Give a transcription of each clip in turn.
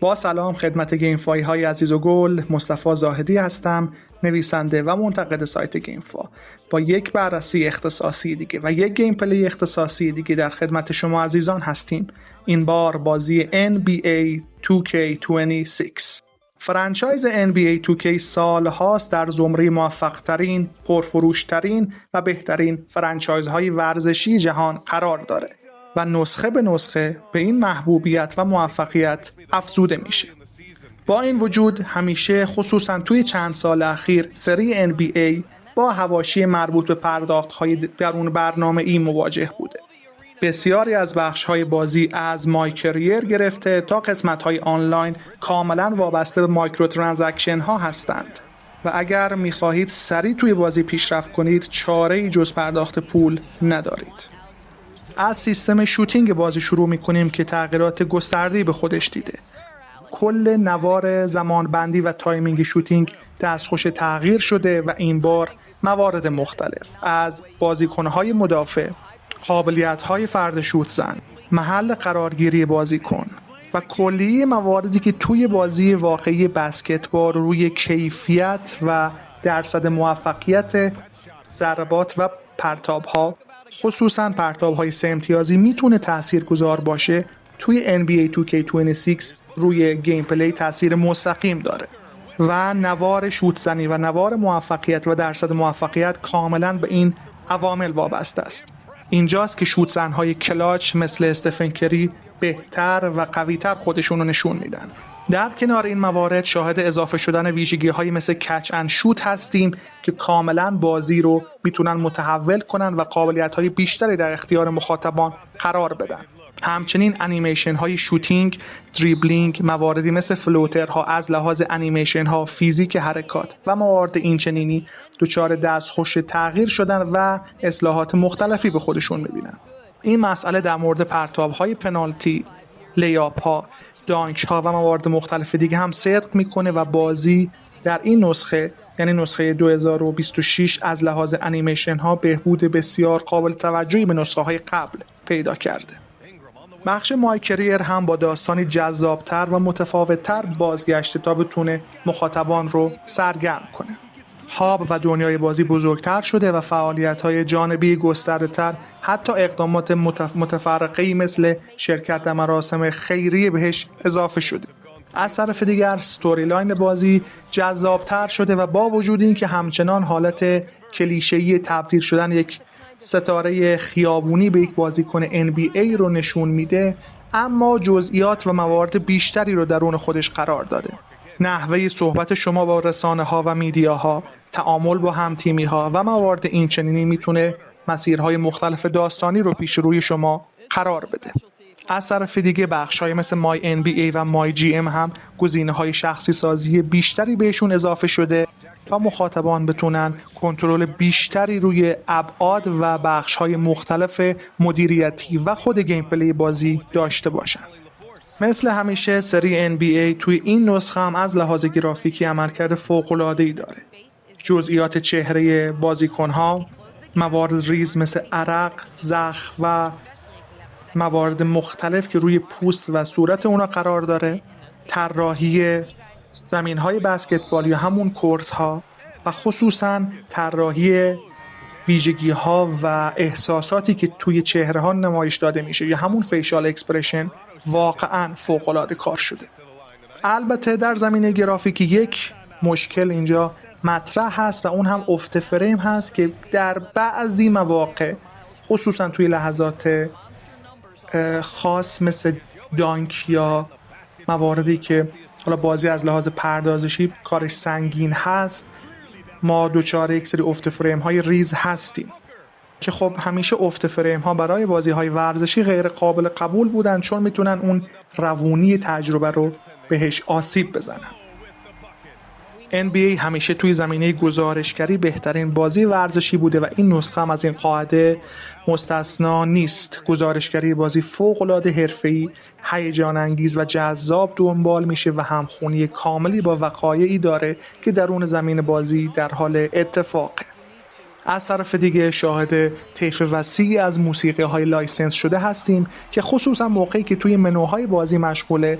با سلام خدمت گیمفایی های عزیز و گل، مصطفی زاهدی هستم، نویسنده و منتقد سایت گیمفا. با یک بررسی اختصاصی دیگه و یک گیم پلی اختصاصی دیگه در خدمت شما عزیزان هستیم. این بار بازی NBA 2K26. فرانچایز NBA 2K سالهاست در زمره موفق‌ترین، پرفروش‌ترین و بهترین فرانچایزهای ورزشی جهان قرار داره و نسخه به نسخه به این محبوبیت و موفقیت افزوده میشه. با این وجود همیشه خصوصا توی چند سال اخیر سری NBA با حواشی مربوط به پرداخت‌های درون برنامه‌ای مواجه بوده. بسیاری از بخش‌های بازی از مای کریر گرفته تا قسمت‌های آنلاین کاملا وابسته به مایکرو ترانزکشن ها هستند و اگر می‌خواهید سریع توی بازی پیشرفت کنید چاره‌ای جز پرداخت پول ندارید. از سیستم شوتینگ بازی شروع می‌کنیم که تغییرات گسترده‌ای به خودش دیده. کل نوار زمانبندی و تایمینگ شوتینگ دستخوش تغییر شده و این بار موارد مختلف از بازیکن‌های مدافع، قابلیت‌های فرد شوت زن، محل قرارگیری بازیکن و کلیه مواردی که توی بازی واقعی بسکتبال روی کیفیت و درصد موفقیت ضربات و پرتاب‌ها، خصوصاً پرتاب‌های 3 امتیازی میتونه تاثیرگذار باشه، توی NBA 2K26 روی گیم پلی تاثیر مستقیم داره و نوار شوت زنی و نوار موفقیت و درصد موفقیت کاملاً به این عوامل وابسته است. اینجاست که شوت زن‌های کلاچ مثل استفن کری بهتر و قوی‌تر خودشون رو نشون میدن. در کنار این موارد شاهد اضافه شدن ویژگی‌هایی مثل کچ اند شوت هستیم که کاملاً بازی رو میتونن متحول کنن و قابلیت‌های بیشتری در اختیار مخاطبان قرار بدن. همچنین انیمیشن های شوتینگ، دریبلینگ، مواردی مثل فلوترها از لحاظ انیمیشن ها، فیزیک حرکات و موارد اینچنینی دچار دستخوش تغییر شدن و اصلاحات مختلفی به خودشون میبینن. این مسئله در مورد پرتاب های پنالتی، لیاپ ها، دانک ها و موارد مختلف دیگه هم صدق میکنه و بازی در این نسخه یعنی نسخه 2026 از لحاظ انیمیشن ها بهبود بسیار قابل توجهی به نسخه های قبل پیدا کرده. بخش مای کریر هم با داستانی جذابتر و متفاوتتر بازگشته تا بتونه مخاطبان رو سرگرم کنه. هاب و دنیای بازی بزرگتر شده و فعالیت‌های جانبی گسترده‌تر، حتی اقدامات متفرقه‌ای مثل شرکت در مراسم خیریه بهش اضافه شده. از طرف دیگر ستوری لاین بازی جذابتر شده و با وجود این که همچنان حالت کلیشه‌ای تبدیل شدن یک ستاره خیابونی به یک بازیکن NBA رو نشون میده، اما جزئیات و موارد بیشتری رو درون خودش قرار داده. نحوه صحبت شما با رسانه ها و میدیاها، تعامل با همتیمی ها و موارد اینچنینی میتونه مسیرهای مختلف داستانی رو پیش روی شما قرار بده. از طرف دیگه بخش‌های مثل مای NBA و مای GM هم گزینه‌های شخصی سازی بیشتری بهشون اضافه شده تا مخاطبان بتونن کنترل بیشتری روی ابعاد و بخش‌های مختلف مدیریتی و خود گیم پلی بازی داشته باشن. مثل همیشه سری NBA توی این نسخه هم از لحاظ گرافیکی عملکرد فوق‌العاده‌ای داره. جزئیات چهره بازیکن‌ها، موارد ریز مثل عرق، زخم و موارد مختلف که روی پوست و صورت اونا قرار داره، طراحی زمین‌های بسکتبال یا همون کورت‌ها و خصوصاً طراحی ویژگی‌ها و احساساتی که توی چهره‌ها نمایش داده میشه یا همون فیشال اکسپرشن واقعاً فوق‌العاده کار شده. البته در زمینه گرافیکی یک مشکل اینجا مطرح هست و اون هم افت فریم هست که در بعضی مواقع خصوصاً توی لحظات خاص مثل دانک یا مواردی که حالا بازی از لحاظ پردازشی کارش سنگین هست، ما دوچار یک سری افت فریم های ریز هستیم که خب همیشه افت فریم ها برای بازی های ورزشی غیر قابل قبول بودن، چون میتونن اون روونی تجربه رو بهش آسیب بزنن. NBA همیشه توی زمینه گزارشگری بهترین بازی ورزشی بوده و این نسخه هم از این قاعده مستثنا نیست. گزارشگری بازی فوق‌العاده حرفه‌ای، هیجان انگیز و جذاب دنبال میشه و همخونی کاملی با وقایعی داره که درون زمین بازی در حال اتفاقه. از طرف دیگه شاهد طیف وسیعی از موسیقی های لایسنس شده هستیم که خصوصا موقعی که توی منوهای بازی مشغول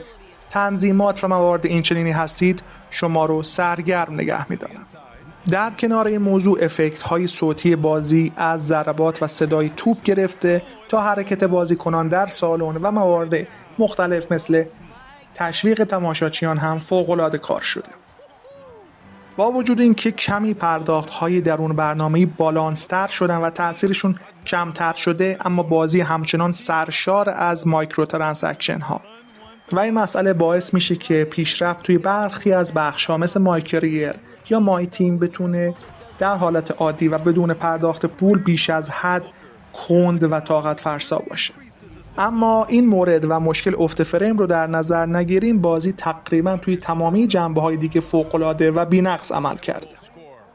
تنظیمات و موارد اینچنینی هستید شما رو سرگرم نگه می‌دارن. در کنار این موضوع افکت های صوتی بازی از ضربات و صدای توپ گرفته تا حرکت بازیکنان در سالن و موارد مختلف مثل تشویق تماشاچیان هم فوق‌العاده کار شده. با وجود اینکه کمی پرداخت‌های درون برنامه‌ای بالانس‌تر شدن و تأثیرشون کمتر شده، اما بازی همچنان سرشار از مایکرو ترانزکشن ها و این مسئله باعث میشه که پیشرفت توی برخی از بخش‌ها مثل مای کریر یا مای تیم بتونه در حالت عادی و بدون پرداخت پول بیش از حد کند و طاقت فرسا باشه. اما این مورد و مشکل افت فریم رو در نظر نگیریم، بازی تقریبا توی تمامی جنبه‌های دیگه فوق‌العاده و بی‌نقص عمل کرده.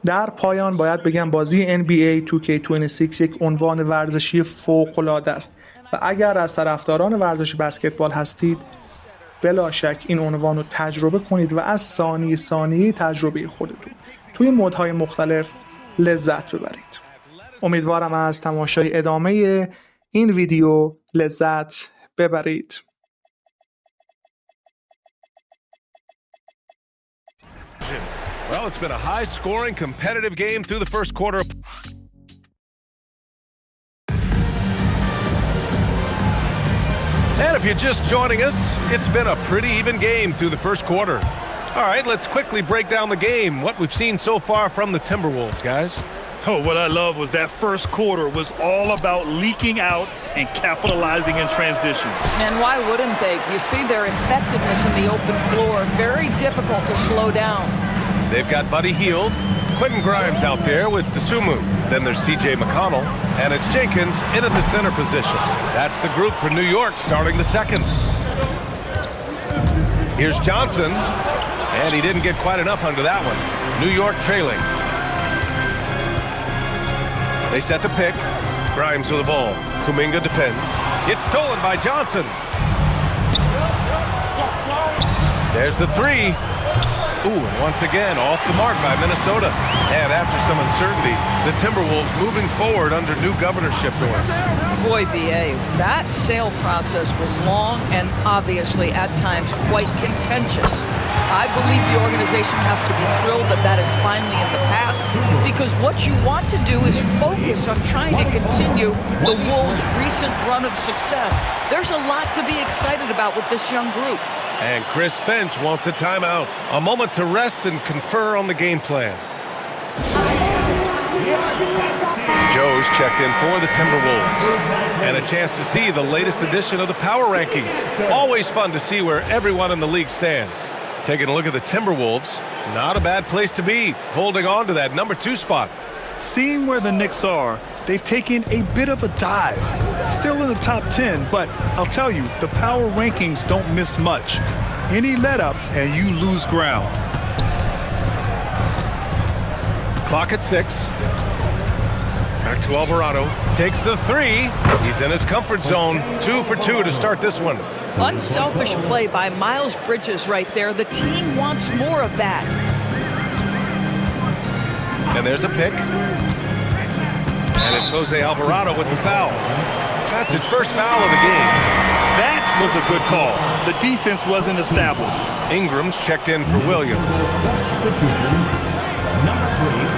در پایان باید بگم بازی NBA 2K26 یک عنوان ورزشی فوق‌العاده است و اگر از طرفداران ورزش بسکتبال هستید بلا شک این عنوان رو تجربه کنید و از ثانیه تجربه خودتون توی مودهای مختلف لذت ببرید. امیدوارم از تماشای ادامه این ویدیو لذت ببرید. Well, it's been a high-scoring, competitive game through the first quarter. And if you're just joining us, it's been a pretty even game through the first quarter. All right, let's quickly break down the game, what we've seen so far from the Timberwolves, guys. Oh, what I love was that first quarter was all about leaking out and capitalizing in transition. And why wouldn't they? You see their effectiveness in the open floor, very difficult to slow down. They've got Buddy Hield, Quentin Grimes out there with Dosunmu. Then there's TJ McConnell, and it's Jenkins into the center position. That's the group for New York starting the second. Here's Johnson, and he didn't get quite enough under that one. New York trailing. They set the pick. Grimes with the ball. Kuminga defends. It's stolen by Johnson. There's the three. Ooh, and once again, off the mark by Minnesota. And after some uncertainty, the Timberwolves moving forward under new governorship norms. Boy, BA, that sale process was long and obviously at times quite contentious. I believe the organization has to be thrilled that that is finally in the past, because what you want to do is focus on trying to continue the Wolves' recent run of success. There's a lot to be excited about with this young group. And Chris Finch wants a timeout, a moment to rest and confer on the game plan. Joe's checked in for the Timberwolves. And a chance to see the latest edition of the power rankings. Always fun to see where everyone in the league stands. Taking a look at the Timberwolves, not a bad place to be, holding on to that number 2 spot. Seeing where the Knicks are, they've taken a bit of a dive. Still in the top 10, but I'll tell you, the power rankings don't miss much. Any let up and you lose ground. Clock at 6. Back to Alvarado. Takes the 3. He's in his comfort zone. 2 for 2 to start this one. Unselfish play by Miles Bridges right there. The team wants more of that. And there's a pick. And it's Jose Alvarado with the foul. That's his first foul of the game. That was a good call. The defense wasn't established. Ingram's checked in for Williams.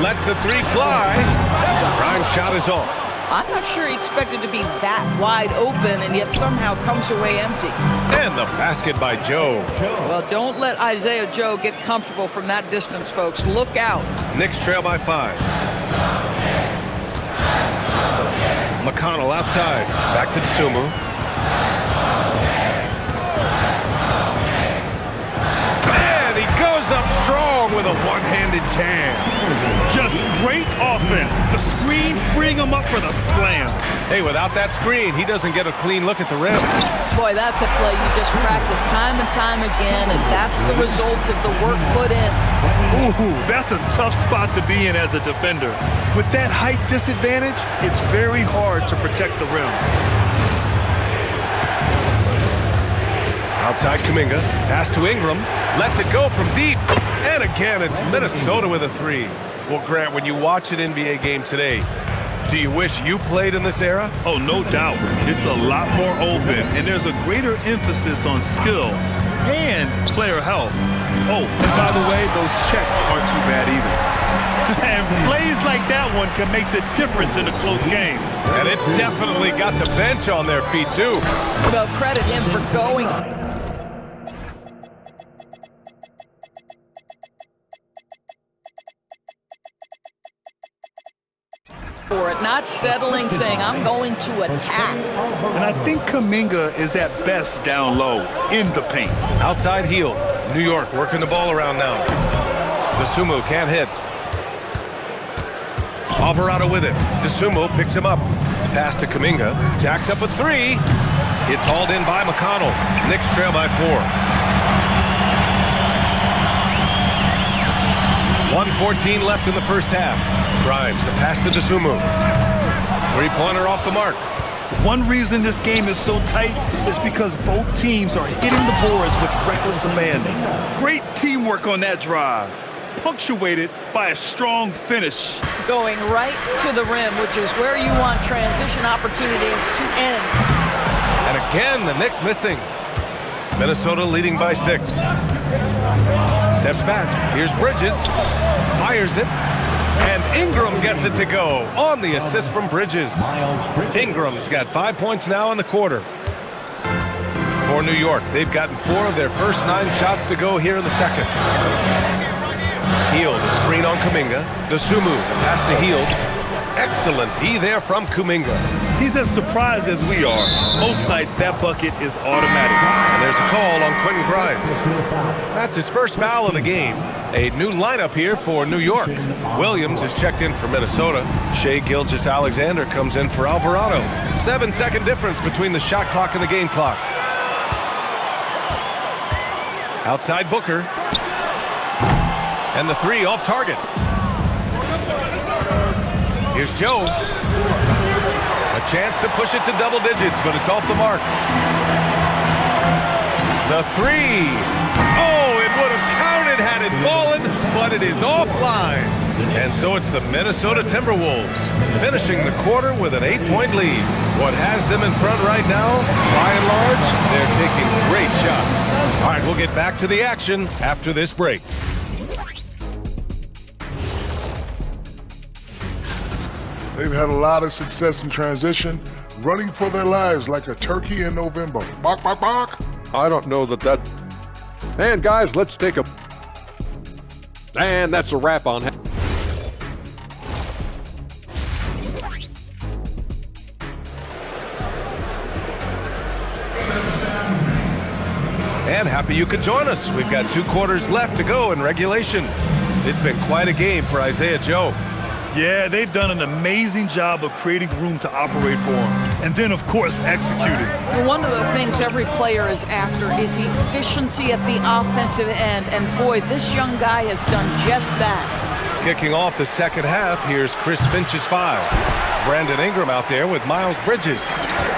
Lets the 3 fly. Grimes' shot is off. I'm not sure he expected to be that wide open and yet somehow comes away empty. And the basket by Joe. Well, don't let Isaiah Joe get comfortable from that distance, folks. Look out. Knicks trail by 5. McConnell outside. Back to Dosunmu. And he goes up strong with a one-handed jam. Just great offense. The screen freeing him up for the slam. Hey, without that screen, he doesn't get a clean look at the rim. Boy, that's a play you just practice time and time again, and that's the result of the work put in. Ooh, that's a tough spot to be in as a defender. With that height disadvantage, it's very hard to protect the rim. Outside Kuminga, pass to Ingram, lets it go from deep. And again, it's Minnesota with a 3. Well, Grant, when you watch an NBA game today, do you wish you played in this era? Oh, no doubt. It's a lot more open, and there's a greater emphasis on skill. and player health. Oh, and by the way, those checks aren't too bad either. And plays like that one can make the difference in a close game. And it definitely got the bench on their feet, too. Well, credit him for going for it, not settling, saying, I'm going to attack. And I think Kuminga is at best down low in the paint. Outside heel. New York working the ball around now. DeSumo can't hit. Alvarado with it. DeSumo picks him up. Pass to Kuminga. Jacks up a three. It's hauled in by McConnell. Knicks trail by 4. 1:14 left in the first half. Grimes, the pass to DeSumo. Three-pointer off the mark. One reason this game is so tight is because both teams are hitting the boards with reckless abandon. Great teamwork on that drive, punctuated by a strong finish. Going right to the rim, which is where you want transition opportunities to end. And again, the Knicks missing. Minnesota leading by 6. Steps back. Here's Bridges. Fires it. And Ingram gets it to go on the assist from Bridges. Ingram's got 5 points now in the quarter. For New York, they've gotten 4 of their first 9 shots to go here in the second. Hield, the screen on Kuminga. DeSumo, the pass to Hield. Excellent D there from Kuminga. He's as surprised as we are. Most nights, that bucket is automatic. And there's a call on Quentin Grimes. That's his first foul of the game. A new lineup here for New York. Williams is checked in for Minnesota. Shai Gilgeous-Alexander comes in for Alvarado. 7-second difference between the shot clock and the game clock. Outside Booker. And the three off target. Here's Joe. A chance to push it to double digits, but it's off the mark. The three. Oh, it would have counted had it fallen, but it is offline. And so it's the Minnesota Timberwolves finishing the quarter with an 8-point lead. What has them in front right now, by and large, they're taking great shots. All right, we'll get back to the action after this break. They've had a lot of success in transition, running for their lives like a turkey in November. Bark, bark, bark. I don't know that... And guys, let's take a... And that's a wrap on... And happy you could join us. We've got 2 quarters left to go in regulation. It's been quite a game for Isaiah Joe. Yeah, they've done an amazing job of creating room to operate for him. And then, of course, executing. One of the things every player is after is efficiency at the offensive end. And boy, this young guy has done just that. Kicking off the second half, here's Chris Finch's 5. Brandon Ingram out there with Miles Bridges.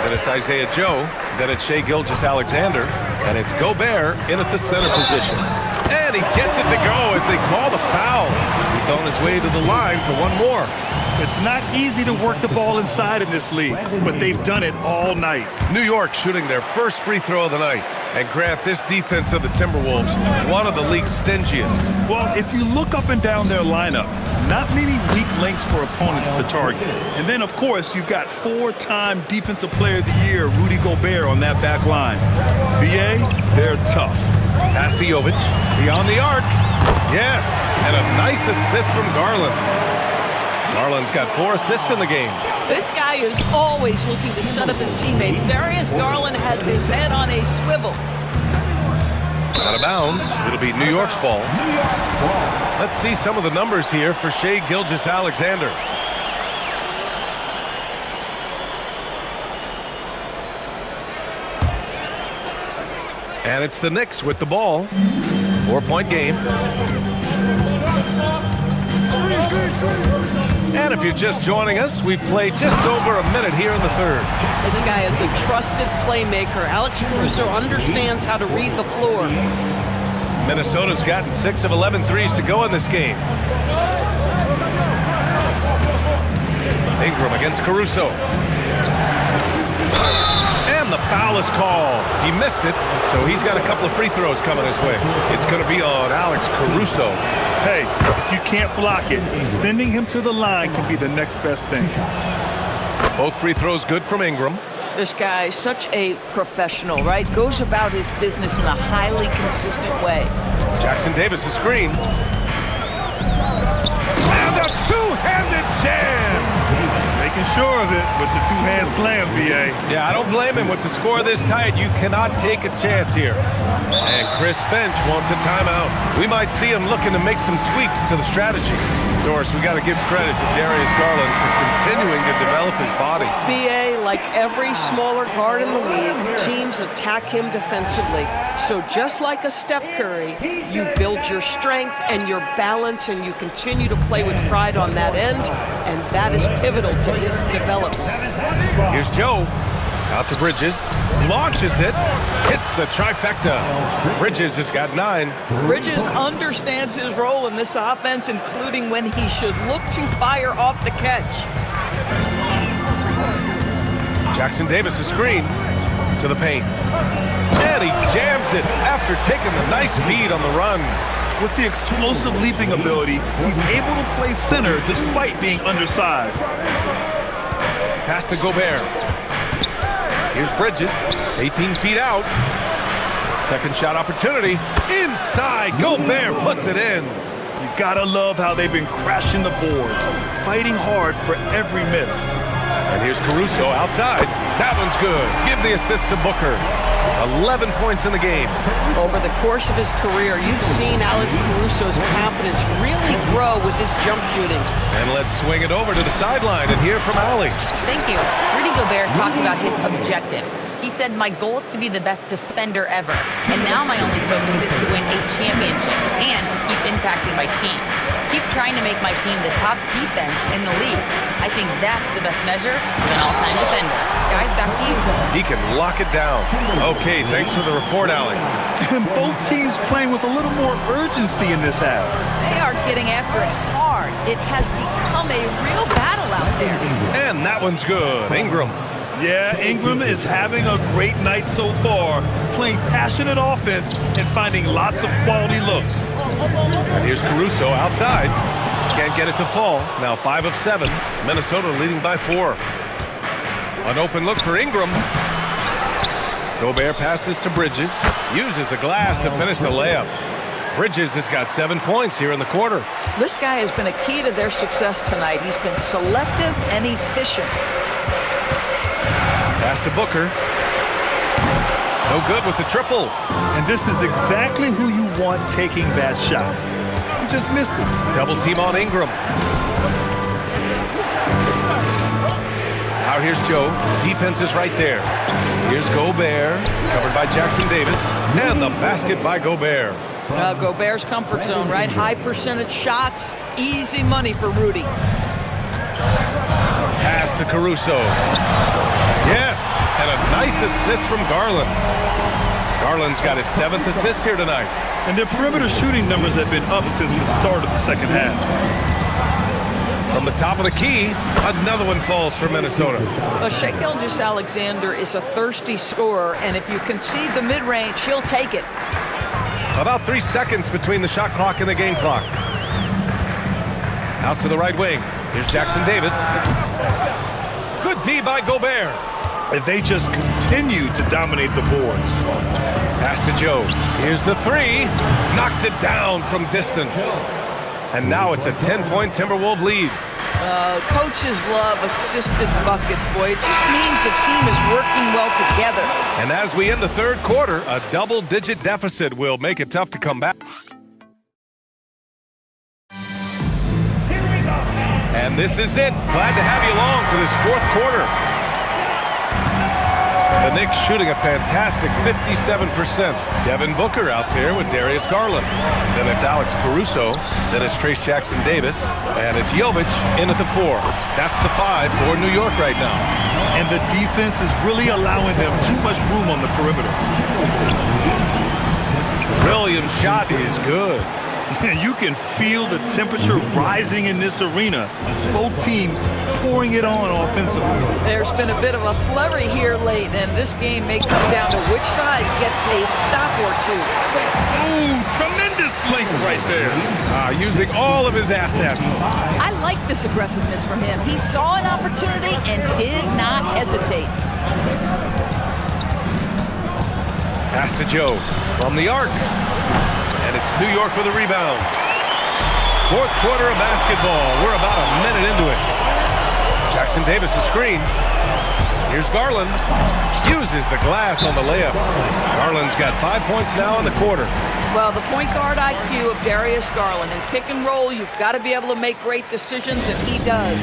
Then it's Isaiah Joe. Then it's Shai Gilgeous-Alexander. And it's Gobert in at the center position. And he gets it to go as they call the foul. He's on his way to the line for one more. It's not easy to work the ball inside in this league, but they've done it all night. New York shooting their first free throw of the night. And Grant, this defense of the Timberwolves, one of the league's stingiest. Well, if you look up and down their lineup, not many weak links for opponents to target. And then, of course, you've got 4-time Defensive Player of the Year, Rudy Gobert, on that back line. BA, they're tough. Pass to Jovic, beyond the arc. Yes, and a nice assist from Garland. Garland's got 4 assists in the game. This guy is always looking to set up his teammates. Darius Garland has his head on a swivel. Out of bounds. It'll be New York's ball. Let's see some of the numbers here for Shai Gilgeous-Alexander. And it's the Knicks with the ball. 4-point game. And if you're just joining us, we've played just over a minute here in the third. This guy is a trusted playmaker. Alex Caruso understands how to read the floor. Minnesota's gotten 6 of 11 threes to go in this game. Ingram against Caruso. And the foul is called. He missed it, so he's got a couple of free throws coming his way. It's going to be on Alex Caruso. Hey, if you can't block it, sending him to the line can be the next best thing. Both free throws good from Ingram. This guy's such a professional, right? Goes about his business in a highly consistent way. Jackson Davis, a screen. And a two-handed jam! Making sure of it with the two-hand slam, B.A. Yeah, I don't blame him. With the score this tight, you cannot take a chance here. And Chris Finch wants a timeout. We might see him looking to make some tweaks to the strategy. Doris, we got to give credit to Darius Garland for continuing to develop his body. B.A., like every smaller guard in the league, teams attack him defensively. So just like a Steph Curry, you build your strength and your balance, and you continue to play with pride on that end, and that is pivotal to his development. Here's Joe. Out to Bridges. Launches it. Hits the trifecta. Bridges has got 9. Bridges understands his role in this offense, including when he should look to fire off the catch. Jackson Davis, a screen to the paint. And he jams it after taking the nice feed on the run. With the explosive leaping ability, he's able to play center despite being undersized. Pass to Gobert. Here's Bridges, 18 feet out. Second shot opportunity. Inside, Gobert puts it in. You gotta love how they've been crashing the boards, fighting hard for every miss. And here's Caruso outside. That one's good. Give the assist to Booker. 11 points in the game. Over the course of his career, you've seen Alex Caruso's confidence really grow with his jump shooting. And let's swing it over to the sideline and hear from Allie. Thank you. Rudy Gobert talked about his objectives. He said, my goal is to be the best defender ever. And now my only focus is to win a championship and to keep impacting my team. Keep trying to make my team the top defense in the league. I think that's the best measure of an all-time defender. Guys, back to you. He can lock it down. Okay, thanks for the report, Allie. And both teams playing with a little more urgency in this half. They are getting after it hard. It has become a real battle out there. And that one's good. Ingram. Yeah, Ingram is having a great night so far, playing passionate offense and finding lots of quality looks. And here's Caruso outside. Can't get it to fall. Now 5 of 7. Minnesota leading by 4. An open look for Ingram. Gobert passes to Bridges. Uses the glass to finish the layup. Bridges has got 7 points here in the quarter. This guy has been a key to their success tonight. He's been selective and efficient. Pass to Booker. No good with the triple. And this is exactly who you want taking that shot. You just missed it. Double team on Ingram. Now here's Joe. Defense is right there. Here's Gobert, covered by Jackson Davis. And the basket by Gobert. Gobert's comfort zone, right? High percentage shots, easy money for Rudy. Pass to Caruso. Yes, and a nice assist from Garland. Garland's got his 7th assist here tonight. And their perimeter shooting numbers have been up since the start of the second half. From the top of the key, another one falls for Minnesota. Shai Gilgeous-Alexander is a thirsty scorer, and if you concede the mid-range, he'll take it. About 3 seconds between the shot clock and the game clock. Out to the right wing. Here's Jackson Davis. Good D by Gobert. If they just continue to dominate the boards. Pass to Joe. Here's the 3. Knocks it down from distance. And now it's a 10-point Timberwolves lead. Coaches love assisted buckets, boy. It just means the team is working well together. And as we end the third quarter, a double-digit deficit will make it tough to come back. And this is it. Glad to have you along for this fourth quarter. The Knicks shooting a fantastic 57%. Devin Booker out there with Darius Garland. Then it's Alex Caruso. Then it's Trace Jackson Davis. And it's Jovic in at the 4. That's the 5 for New York right now. And the defense is really allowing them too much room on the perimeter. Williams' shot is good. And you can feel the temperature rising in this arena. Both teams pouring it on offensively. There's been a bit of a flurry here late, and this game may come down to which side gets a stop or two. Ooh, tremendous length right there. Using all of his assets. I like this aggressiveness from him. He saw an opportunity and did not hesitate. Pass to Joe from the arc. And it's New York with a rebound. Fourth quarter of basketball. We're about a minute into it. Jackson Davis a screen. Here's Garland. Uses the glass on the layup. Garland's got 5 points now in the quarter. Well, the point guard IQ of Darius Garland. In pick and roll, you've got to be able to make great decisions, and he does.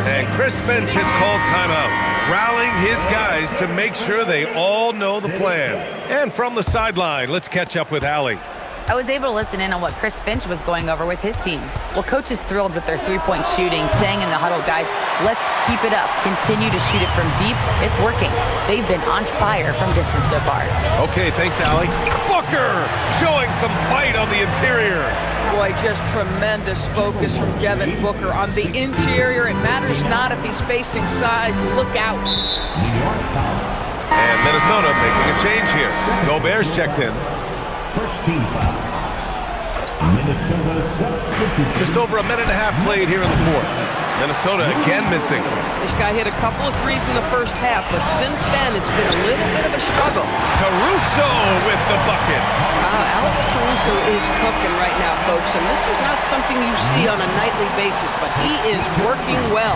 And Chris Finch has called timeout, rallying his guys to make sure they all know the plan. And from the sideline, let's catch up with Allie. I was able to listen in on what Chris Finch was going over with his team. Well, coach is thrilled with their three-point shooting, saying in the huddle, guys, let's keep it up. Continue to shoot it from deep. It's working. They've been on fire from distance so far. Okay, thanks, Allie. Booker showing some fight on the interior. Boy, just tremendous focus from Devin Booker on the interior. It matters not if he's facing size. Look out. And Minnesota making a change here. Gobert's checked in. First team foul. Minnesota substitution. Just over a minute and a half played here in the fourth. Minnesota again missing. This guy hit a couple of threes in the first half, but since then it's been a little bit of a struggle. Caruso with the bucket. Alex Caruso is cooking right now, folks, and this is not something you see on a nightly basis, but he is working well.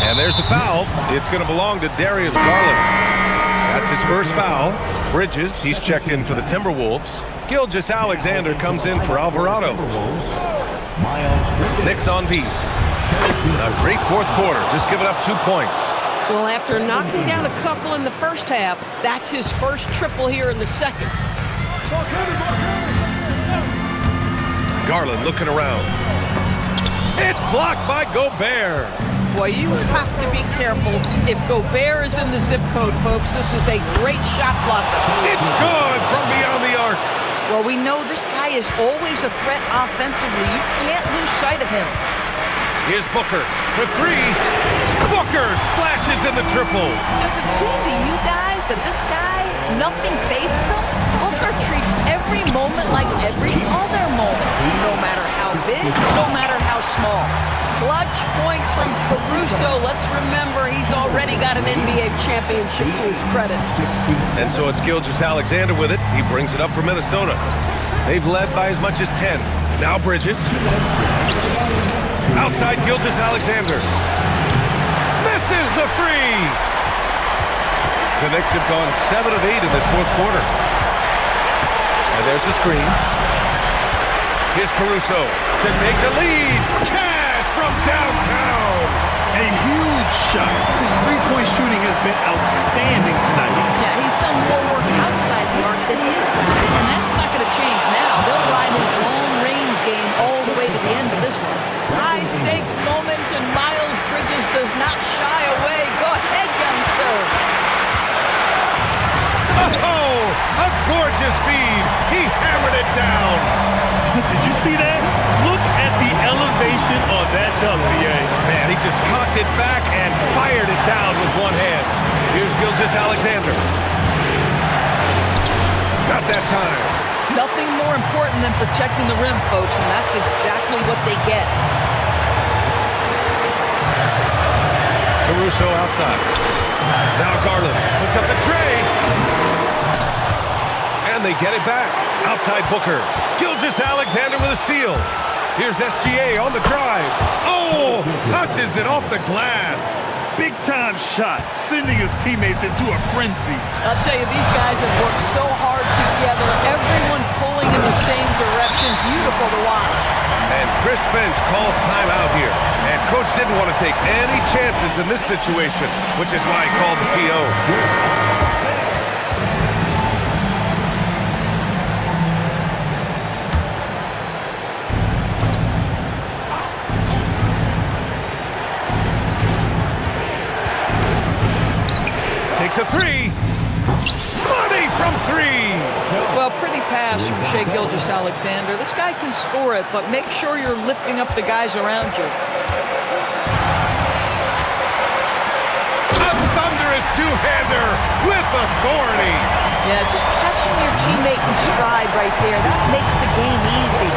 And there's the foul. It's going to belong to Darius Garland. That's his first foul. Bridges, he's checked in for the Timberwolves. Gilgeous-Alexander comes in for Alvarado. Knicks on deep. A great fourth quarter, just giving up 2 points. Well, after knocking down a couple in the first half, that's his first triple here in the second. Garland looking around. It's blocked by Gobert. Boy, you have to be careful. If Gobert is in the zip code, folks, this is a great shot blocker. It's good from beyond the arc. Well, we know this guy is always a threat offensively. You can't lose sight of him. Here's Booker for three. Booker splashes in the triple. Does it seem to you guys that this guy, nothing phases him? Booker treats every moment like every other moment. No matter how big, no matter how small. Clutch points from Caruso. Let's remember he's already got an NBA championship to his credit. And so it's Gilgeous-Alexander with it. He brings it up for Minnesota. They've led by as much as 10. Now Bridges. Outside Gilgeous-Alexander. Misses the three. The Knicks have gone 7 of 8 in this fourth quarter. And there's the screen. Here's Caruso to take the lead. From downtown. A huge shot. His three-point shooting has been outstanding tonight. Yeah, he's done more work outside the arc than inside, and that's not going to change now. They'll ride his long-range game all the way to the end of this one. High-stakes moment, and Miles Bridges does not shy away. Go ahead, young sir. Oh, a gorgeous feed. He hammered it down. Did you see that? Look at the elevation on that dunk, BA. Man, he just cocked it back and fired it down with one hand. Here's Gilgeous-Alexander. Not that time. Nothing more important than protecting the rim, folks, and that's exactly what they get. Caruso outside. Now Garland puts up the tray. And they get it back. Outside Booker. Gilgeous-Alexander with a steal. Here's SGA on the drive. Oh, touches it off the glass. Big-time shot, sending his teammates into a frenzy. I'll tell you, these guys have worked so hard together. Everyone pulling in the same direction. Beautiful to watch. And Chris Finch calls timeout here. And coach didn't want to take any chances in this situation, which is why he called the TO. Takes a three. Money from three. Well, Well, pretty pass from Shea Gilgeous-Alexander. This guy can score it, but make sure you're lifting up the guys around you. A thunderous two-hander with authority. Yeah, just catching your teammate in stride right there, that makes the game easy.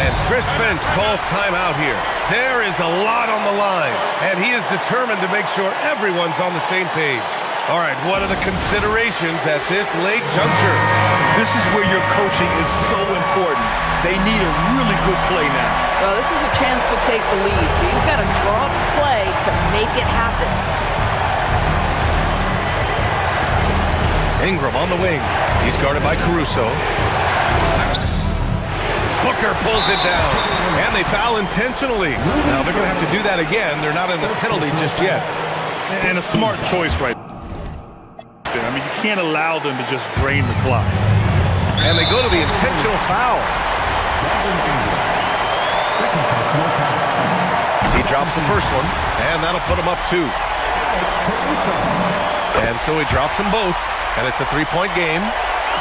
And Chris Finch calls timeout here. There is a lot on the line, and he is determined to make sure everyone's on the same page. All right, what are the considerations at this late juncture? This is where your coaching is so important. They need a really good play now. Well, this is a chance to take the lead, so you've got to draw up the play to make it happen. Ingram on the wing. He's guarded by Caruso. Booker pulls it down, and they foul intentionally. Now, they're going to have to do that again. They're not in the penalty just yet. And a smart choice right there. I mean, you can't allow them to just drain the clock. And they go to the intentional foul. He drops the first one, and that'll put him up 2. And so he drops them both, and it's a 3-point game.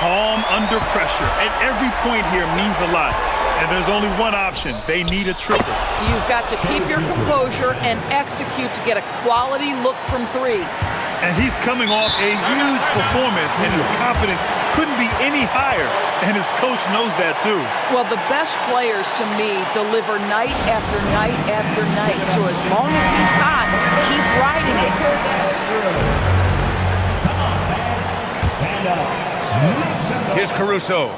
Calm under pressure, and every point here means a lot. And there's only one option. They need a triple. You've got to keep your composure and execute to get a quality look from 3. And he's coming off a huge performance, and his confidence couldn't be any higher. And his coach knows that, too. Well, the best players, to me, deliver night after night after night. So as long as he's hot, keep riding it. Here's Caruso.